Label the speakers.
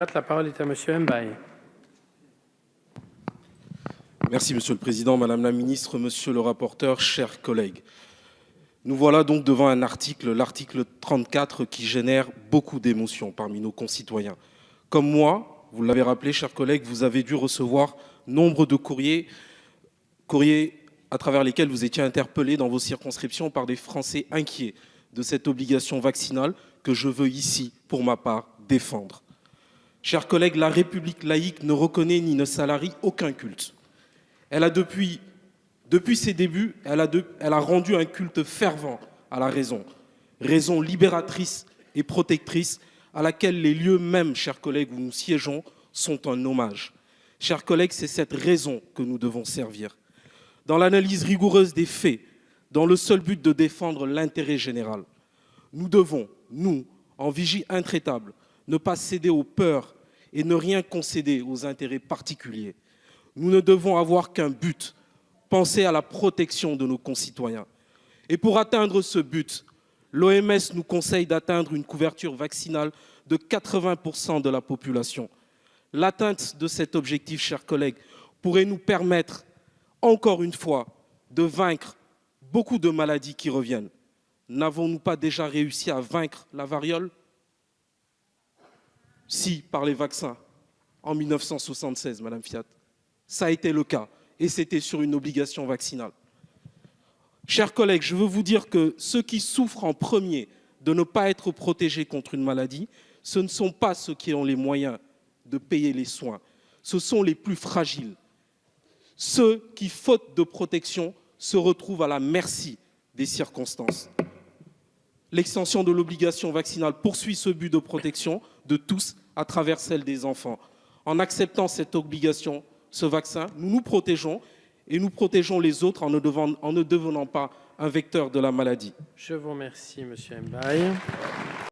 Speaker 1: La parole est à Monsieur Mbaye.
Speaker 2: Merci Monsieur le Président, Madame la Ministre, Monsieur le rapporteur, chers collègues. Nous voilà donc devant un article, l'article 34, qui génère beaucoup d'émotions parmi nos concitoyens. Comme moi, vous l'avez rappelé, chers collègues, vous avez dû recevoir nombre de courriers à travers lesquels vous étiez interpellés dans vos circonscriptions par des Français inquiets de cette obligation vaccinale que je veux ici, pour ma part, défendre. Chers collègues, la République laïque ne reconnaît ni ne salarie aucun culte. Elle a depuis ses débuts, elle a rendu un culte fervent à la raison, raison libératrice et protectrice à laquelle les lieux mêmes, chers collègues, où nous siégeons, sont un hommage. Chers collègues, c'est cette raison que nous devons servir. Dans l'analyse rigoureuse des faits, dans le seul but de défendre l'intérêt général, nous devons, nous, en vigie intraitable, ne pas céder aux peurs et ne rien concéder aux intérêts particuliers. Nous ne devons avoir qu'un but, penser à la protection de nos concitoyens. Et pour atteindre ce but, l'OMS nous conseille d'atteindre une couverture vaccinale de 80% de la population. L'atteinte de cet objectif, chers collègues, pourrait nous permettre, encore une fois, de vaincre beaucoup de maladies qui reviennent. N'avons-nous pas déjà réussi à vaincre la variole ? Si, par les vaccins, en 1976, Madame Fiat. Ça a été le cas, et c'était sur une obligation vaccinale. Chers collègues, je veux vous dire que ceux qui souffrent en premier de ne pas être protégés contre une maladie, ce ne sont pas ceux qui ont les moyens de payer les soins. Ce sont les plus fragiles. Ceux qui, faute de protection, se retrouvent à la merci des circonstances. L'extension de l'obligation vaccinale poursuit ce but de protection de tous à travers celle des enfants. En acceptant cette obligation, ce vaccin, nous nous protégeons et nous protégeons les autres en ne devenant pas un vecteur de la maladie.
Speaker 1: Je vous remercie, Monsieur Mbaye.